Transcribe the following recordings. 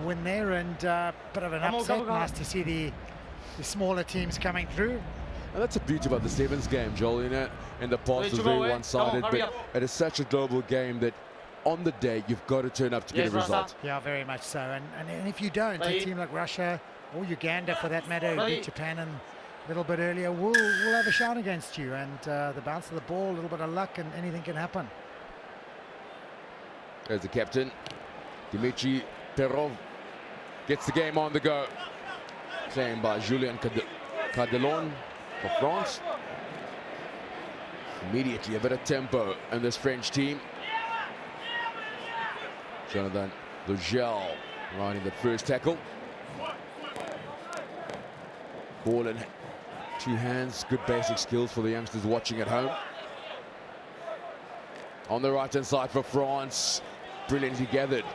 win there, and bit of an upset. Nice to see the smaller teams coming through. And that's the beauty about the Sevens game, Joel. You know, in the past was very one-sided, but it is such a global game that on the day you've got to turn up to get a result. Yeah, very much so. And if you don't, a team like Russia or Uganda, for that matter, who beat Japan a little bit earlier, will have a shot against you. And the bounce of the ball, a little bit of luck, and anything can happen. There's the captain, Dmitry Perov, gets the game on the go. Claimed by Julien Cardelon for France. Immediately a bit of tempo in this French team. Jonathan Lugel riding the first tackle. Ball in two hands, good basic skills for the youngsters watching at home. On the right hand side for France, brilliantly gathered.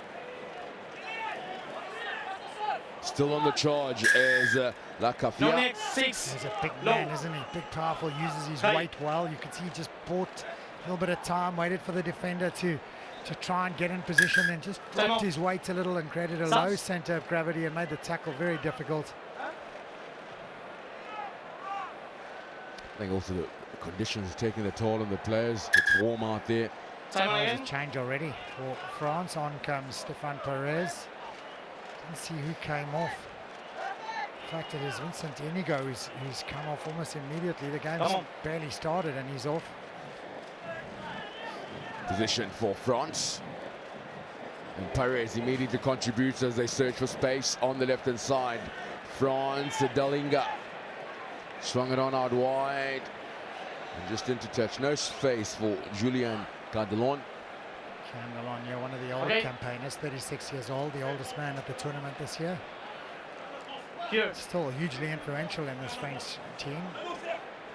Still on the charge as Lacafia. He's a big man, isn't he? Big, powerful, uses his weight well. You can see he just bought a little bit of time, waited for the defender to try and get in position, and just dropped his weight a little and created a low center of gravity and made the tackle very difficult. I think also the conditions are taking the toll on the players. It's warm out there. There's a change already for France. On comes Stéphane Perez. Let's see who came off. The fact it is Vincent Inigo who's come off almost immediately. The game's barely started and he's off. Position for France. And Perez immediately contributes as they search for space on the left-hand side. France, Dalinga. Swung it on out wide. And just into touch. No space for Julien Cardelon. Candelon, yeah, one of the older campaigners, 36 years old, the oldest man at the tournament this year. Still hugely influential in this French team.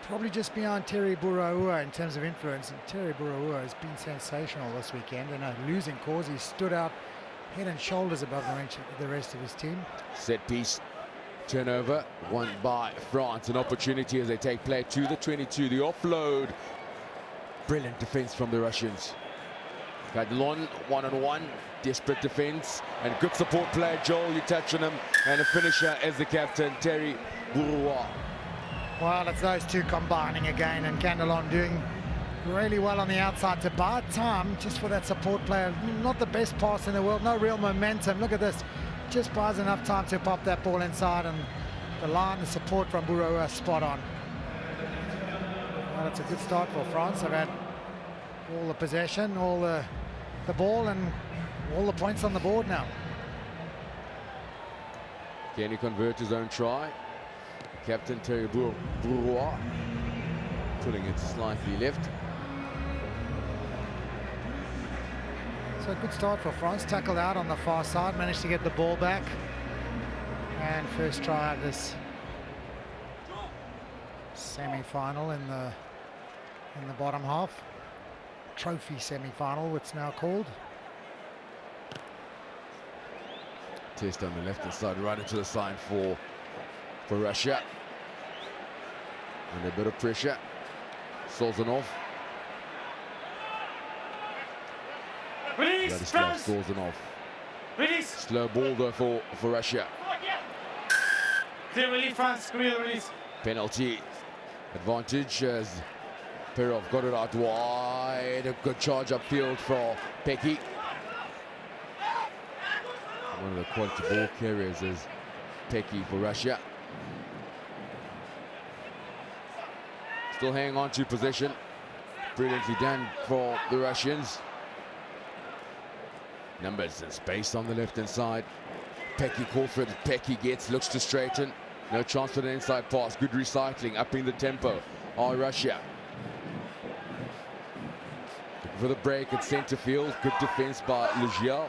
Probably just behind Thierry Bouraoua in terms of influence. And Thierry Bouraoua has been sensational this weekend. In a losing cause, he stood out head and shoulders above the rest of his team. Set piece. Turnover won by France. An opportunity as they take play to the 22. The offload. Brilliant defense from the Russians. Cardelon one-on-one, desperate defense and good support play. Joel, you touch on him, and a finisher as the captain, Thierry Bouraoua. Well, it's those two combining again, and Candelon doing really well on the outside to buy time just for that support player. Not the best pass in the world, no real momentum. Look at this, just buys enough time to pop that ball inside, and the line, the support from Bouraoua, spot on. Well, it's a good start for France. They've had all the possession, all the ball, and all the points on the board now. Can he convert his own try? Captain Thierry Bouraoua putting it slightly left. So a good start for France. Tackled out on the far side, managed to get the ball back, and first try of this semi-final in the bottom half. Trophy semi-final, it's now called. Test on the left-hand side, right into the side for Russia. And a bit of pressure. Solzhenov. Vladislav Solzhenov. Slow ball though for Russia. Clear release, France. Clear release. Penalty advantage as Perov got it out wide. A good charge upfield for Pecky. One of the quality ball carriers is Pecky for Russia. Still hanging on to possession. Brilliantly done for the Russians. Numbers and space on the left-hand side. Pecky calls for it. Pecky gets, looks to straighten. No chance for the inside pass. Good recycling, upping the tempo. Russia. For the break at centre field. Good defense by Lugel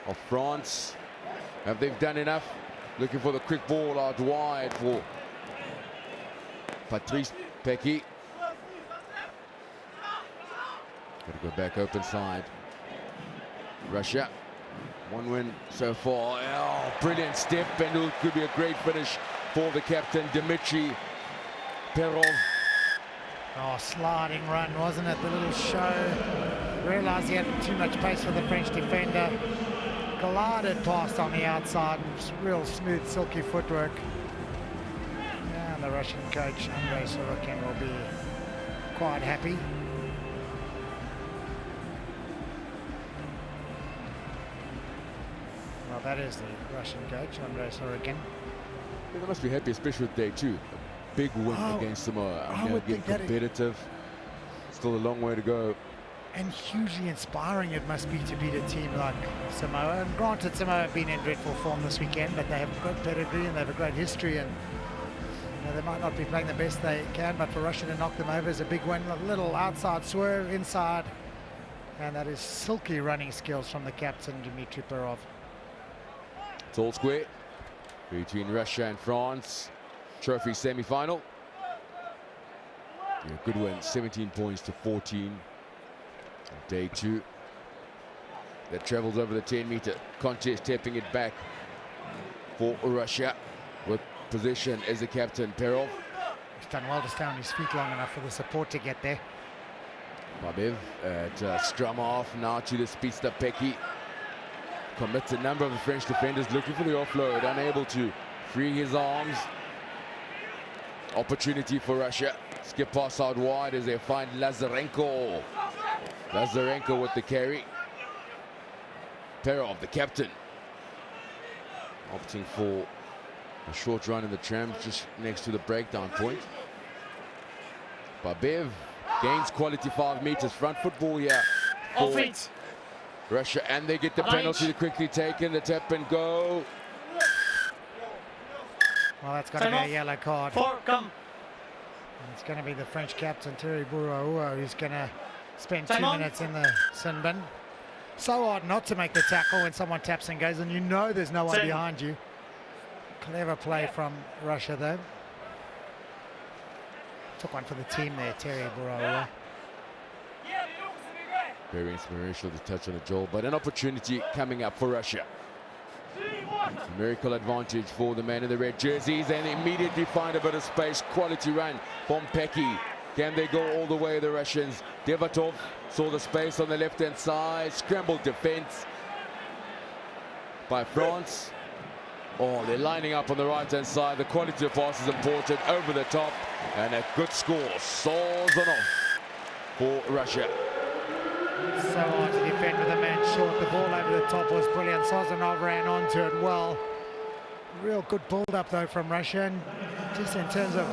of France. Have they done enough? Looking for the quick ball out wide for Patrice Pecky. Got to go back open side. Russia, one win so far. Oh, brilliant step, and it could be a great finish for the captain, Dmitry Perov. Oh, sliding run, wasn't it? The little show. Realised he had too much pace for the French defender. glided past on the outside, and real smooth, silky footwork. Yeah, and the Russian coach, Andrei Sorokin, will be quite happy. Well, that is the Russian coach, Andrei Sorokin. They must be happy, especially with day 2. A big win against Samoa. I would getting think competitive. Still a long way to go. And hugely inspiring it must be to beat a team like Samoa. And granted, Samoa have been in dreadful form this weekend, but they have a good pedigree and they have a great history. And they might not be playing the best they can, but for Russia to knock them over is a big win. A little outside swerve, inside. And that is silky running skills from the captain, Dmitry Perov. It's all square between Russia and France. Trophy semi-final. Yeah, good win, 17 points to 14. Day 2. That travels over the 10-meter contest, tapping it back for Russia with possession as the captain, Perov. He's done well to stay on his feet long enough for the support to get there. Babev at strum off now to the speedster Pecky. Commits a number of the French defenders looking for the offload, unable to free his arms. Opportunity for Russia. Skip pass out wide as they find Lazarenko. Lazarenko with the carry. Perov, the captain, opting for a short run in the tram just next to the breakdown point. Babev gains quality 5 meters. Front football here. Off it. Russia, and they get the penalty quickly taken. The tap and go. Well, that's got to be a yellow card. Come. And it's going to be the French captain, Thierry Bouraoua, who's going to spend 2 minutes in the sin bin. So odd not to make the tackle when someone taps and goes, and you know there's no one behind you. Clever play from Russia, though. Took one for the team there, Thierry Bouraoua. Very inspirational to touch on a Joel, but an opportunity coming up for Russia. Numerical advantage for the man in the red jerseys, and immediately find a bit of space. Quality run from Pecky. Can they go all the way, the Russians? Devatov saw the space on the left-hand side. Scrambled defense by France. Oh, they're lining up on the right-hand side. The quality of pass is important. Over the top, and a good score. Soars on off for Russia. So hard to defend with a man short. The ball over the top was brilliant. Sozanov ran onto it well. Real good build-up though from Russia, and just in terms of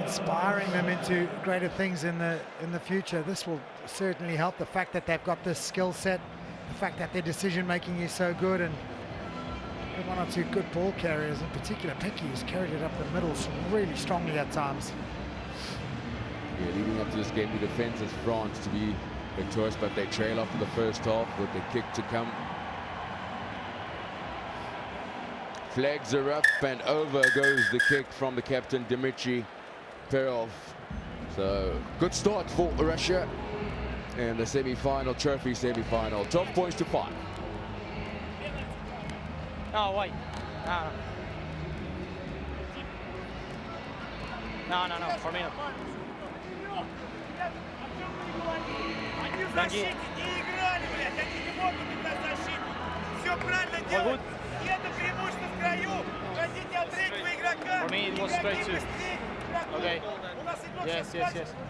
inspiring them into greater things in the future, this will certainly help. The fact that they've got this skill set, the fact that their decision-making is so good, and one or two good ball carriers, in particular Pecky, who's carried it up the middle really strongly at times. Yeah, leading up to this game, the defense is France to be victorious, but they trail after the first half with the kick to come. Flags are up, and over goes the kick from the captain, Dmitry Perov. So, good start for Russia in the semi-final, trophy semi-final. 12 points to 5. No, wait. No, for me. В защите не играли, блядь, они не могут быть на защите. Все правильно делают. И это преимущество в краю. Хотите от третьего игрока. For me, it was straight too. Okay. У нас игрок Yes. не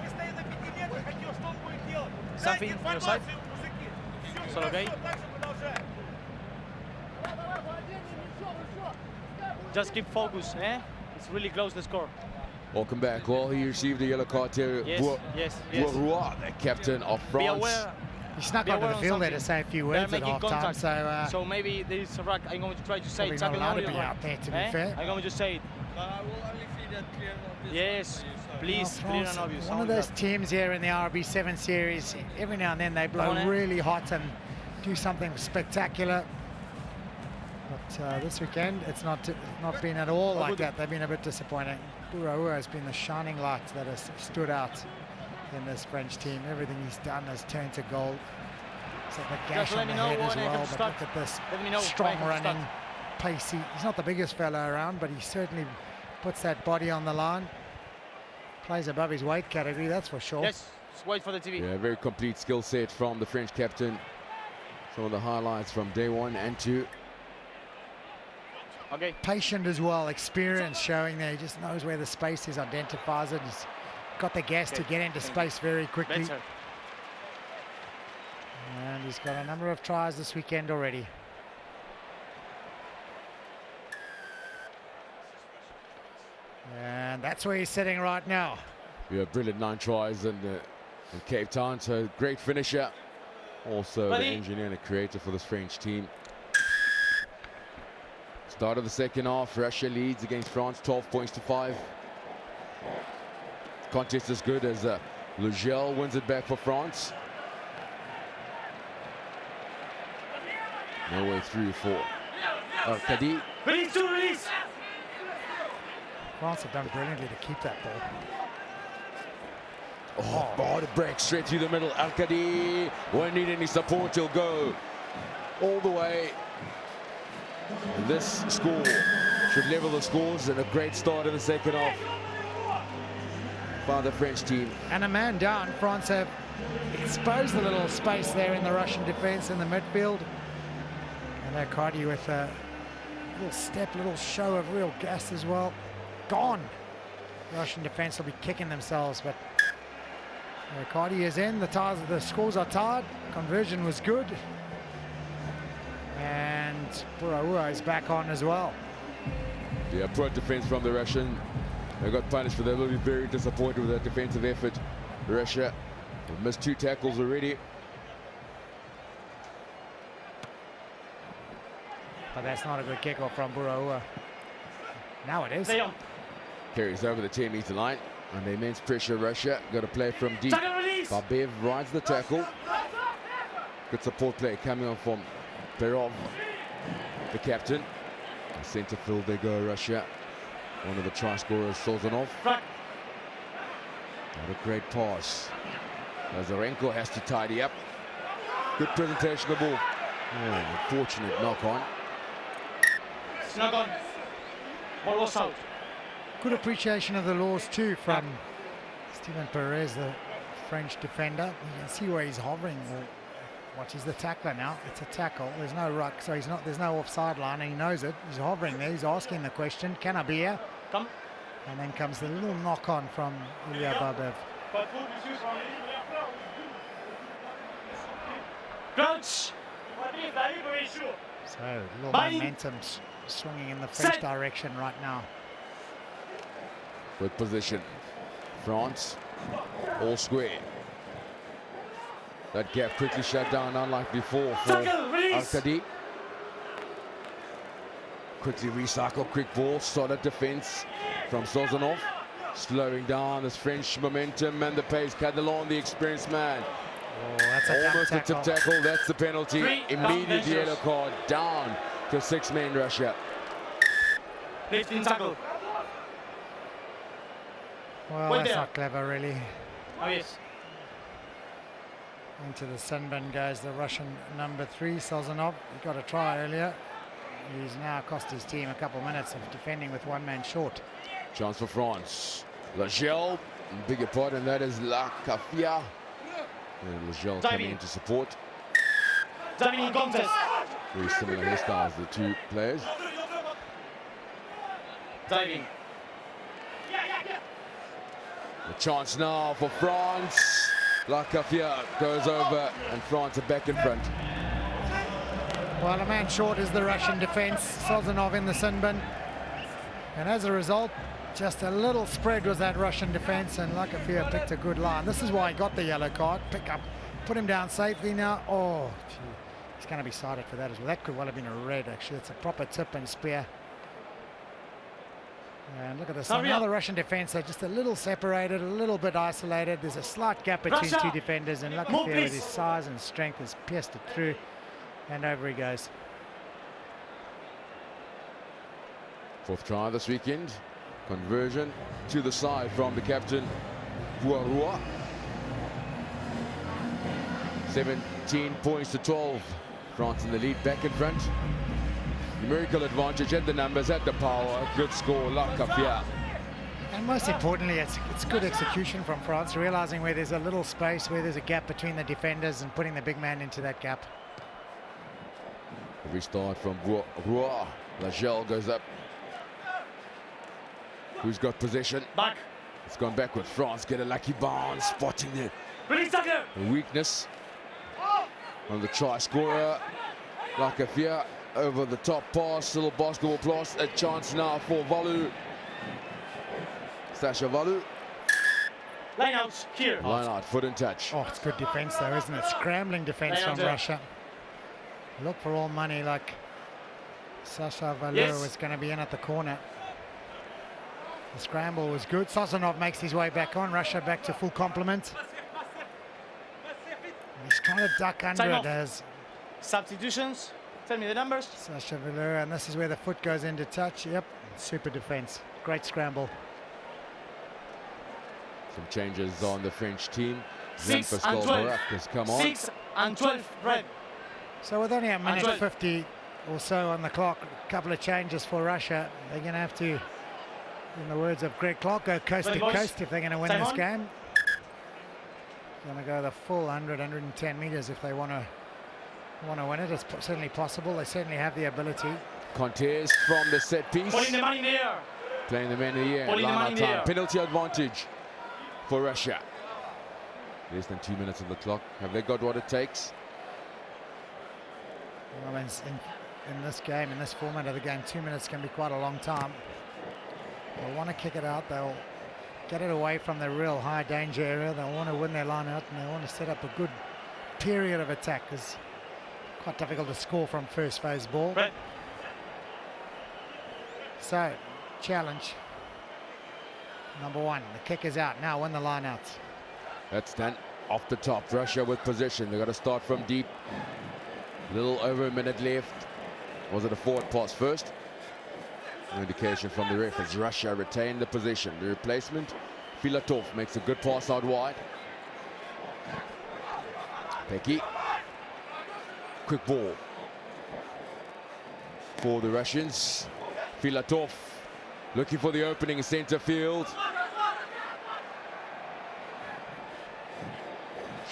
стоит на 5 метрах, хотел, что он будет делать. Something Дайте on your side? информацию, мужики. Is Все that okay? хорошо, так же продолжаем. Just keep focus, eh? It's really close, the score. Welcome back. Well, he received a yellow card here. Yes. Bouraoua, the captain of France. Be aware. He snuck Be onto aware the of field there to something. say a few They're words at making half-time, contact. so So maybe there is a ruck. I'm going to try to say probably not tapping allowed only to be ruck. out there, to be fair. I'm going to just say it. I will only see that clear on this. Yes, please, Well, clear France, and obvious. one of only those that. teams here in the RB7 series, every now and then they blow Come on, eh? really hot and do something spectacular. But this weekend, it's not been at all like that. They've been a bit disappointing. Bouraoua has been the shining light that has stood out in this French team. Everything he's done has turned to gold. It's like the gash Just on let the me know head as when I well. can But start. look at this Let me know strong when I can running, start. pacey. He's not the biggest fella around, but he certainly puts that body on the line. Plays above his weight category, that's for sure. Yes, just wait for the TV. Yeah, very complete skill set from the French captain. Some of the highlights from day 1 and 2. Okay. Patient as well, experience showing there. He just knows where the space is, identifies it. He's got the gas to get into space very quickly. Better. And he's got a number of tries this weekend already. And that's where he's sitting right now. Yeah, brilliant 9 tries in Cape Town. So great finisher. Also the engineer and the creator for this French team. Start of the second half, Russia leads against France 12 points to 5. Contest is good as Lugel wins it back for France. No way through for Kadi. Release, release. France have done brilliantly to keep that ball. Oh, ball to break straight through the middle. Al-Kadi won't need any support. He'll go all the way. And this score should level the scores, and a great start in the second half by the French team. And a man down. France have exposed a little space there in the Russian defense in the midfield. And Al-Kadi with a little step, little show of real gas as well. Gone. Russian defense will be kicking themselves, but Al-Kadi is in. The scores are tied. Conversion was good. And Buraua is back on as well. Yeah, poor defense from the Russian. They got punished for that. They'll be very disappointed with that defensive effort. Russia have missed 2 tackles already. But that's not a good kickoff from Buraua. Now it is. Carries over the 10-meter line. Under immense pressure, Russia got to play from deep. Babev rides the tackle. Good support play coming on from Perov, the captain. Centre field they go, Russia. One of the try scorers, Sozanov. Not a great pass. Lazarenko has to tidy up. Good presentation of the ball. Oh, unfortunate knock on. Knock on. Ball was out. Good appreciation of the laws too from Steven Perez, the French defender. You can see where he's hovering. Watch, he's the tackler now. It's a tackle. There's no ruck, so there's no offside line, and he knows it. He's hovering there. He's asking the question, can I be here? Come. And then comes the little knock on from Ilya Babev. Crouch. So a little momentum swinging in the French direction right now. Good position. France, all square. That gap quickly shut down, unlike before for Al-Kadi. Quickly recycle, quick ball, solid defense from Sozanov. Slowing down this French momentum and the pace. Cadillon, the experienced man. Oh, that's a almost tackle. a tip tackle. That's the penalty. Immediate yellow card, down to 6-man Russia. Lifting tackle. Well, that's not clever, really. Oh, yes. Into the sin bin goes the Russian number 3, Sozanov. He got a try earlier. He's now cost his team a couple of minutes of defending with 1 man short. Chance for France. Lagel, bigger part, and that is La Cafia. And Lagel coming in to support. Diving contest. Very similar hairstyles, the 2 players. Diving. A chance now for France. La Cafia goes over, and France are back in front. Well, a man short is the Russian defense. Sozanov in the sin bin. And as a result, just a little spread was that Russian defense, and La Cafia picked a good line. This is why he got the yellow card. Pick up, put him down safely now. Oh, gee. He's going to be cited for that as well. That could well have been a red, actually. It's a proper tip and spear. And look at this. Now the Russian defense are just a little separated, a little bit isolated. There's a slight gap between 2 defenders, and La Cafia with his size and strength has pierced it through, and over he goes. 4th try this weekend. Conversion to the side from the captain, Buraua. 17 points to 12. France in the lead, back in front. Numerical advantage at the numbers, at the power. Good score, La Cafia. And most importantly, it's good execution from France, realizing where there's a little space, where there's a gap between the defenders, and putting the big man into that gap. Restart from Roy. Lagelle goes up. Who's got possession? Back. It's gone backwards. France get a lucky bounce, spotting the Release tackle. weakness on the try scorer. Like a fear over the top pass, little basketball pass. A chance now for Valu. Sasha Valu. Line out here. Line out, foot in touch. Oh, it's good defense though, isn't it? Scrambling defense Line out from there. Russia. Look for all money like Sasha Valu Yes. was going to be in at the corner. The scramble was good. Sazonov makes his way back on. Russia back to full complement. He's trying to duck under Time it off. as Substitutions. Tell me the numbers. Sasha Valu, and this is where the foot goes into touch. Yep, super defense. Great scramble. Some changes on the French team. 6 and Jean-Pascal 12. Barak has come on. 6 and 12. Red. So with only a minute 12. 50 or so on the clock, a couple of changes for Russia. They're going to have to, in the words of Greg Clark, go coast Ready, to boys? coast if they're going to win Time this on. game. Going to go the full 110 meters if they want to win it. It's certainly possible. They certainly have the ability. Contest from the set piece. Pulling the man in the air. Playing the man in the air. Pulling the Line man out in the time. air. Penalty advantage for Russia. Less than 2 minutes of the clock. Have they got what it takes? Well, in this game, in this format of the game, 2 minutes can be quite a long time. They'll want to kick it out. They'll get it away from the real high danger area. They'll want to win their line out, and they want to set up a good period of attack. It's quite difficult to score from first phase ball. Red. So, challenge. Number one, the kick is out. Now win the line out. That's done off the top. Russia with possession. They've got to start from deep. Little over a minute left. Was it a forward pass first? No indication from the ref as Russia retained the possession. The replacement, Filatov, makes a good pass out wide. Pecky. Quick ball for the Russians. Filatov looking for the opening in center field.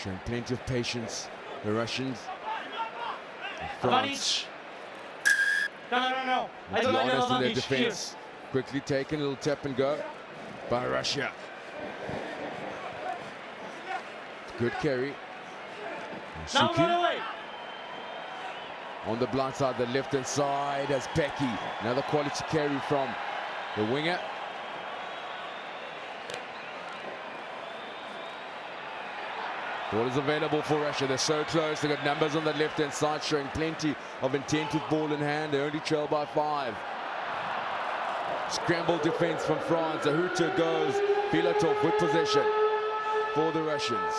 Showing plenty of patience, the Russians. France. Advantage. No. I don't Be like the honest in their advantage here. defense. Quickly taken, a little tap and go by Russia. Good carry. Now Suki run away. on the blind side, the left hand side as Pecky. Another quality carry from the winger. Ball is available for Russia. They're so close. They've got numbers on the left hand side showing plenty of intent with ball in hand. They only trail by 5. Scramble defense from France. Ahuta goes. Filatov with possession for the Russians.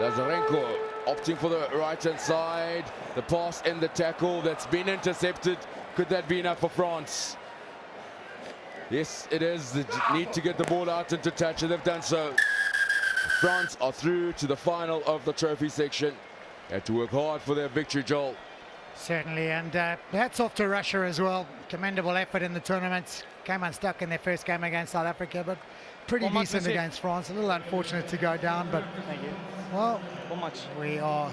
Lazarenko opting for the right hand side. The pass and the tackle that's been intercepted. Could that be enough for France? Yes, it is. They need to get the ball out into touch, and they've done so. France are through to the final of the trophy section. They had to work hard for their victory, Joel. Certainly, and hats off to Russia as well. Commendable effort in the tournament. Came unstuck in their first game against South Africa, but pretty One much decent missing. against France. A little unfortunate to go down, but Thank you. well, How much? we are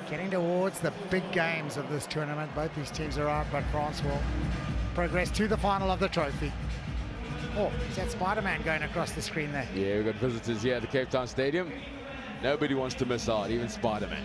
getting towards the big games of this tournament. Both these teams are out, but France will progress to the final of the trophy. Oh, is that Spider-Man going across the screen there? Yeah, we've got visitors here at the Cape Town Stadium. Nobody wants to miss out, even Spider-Man.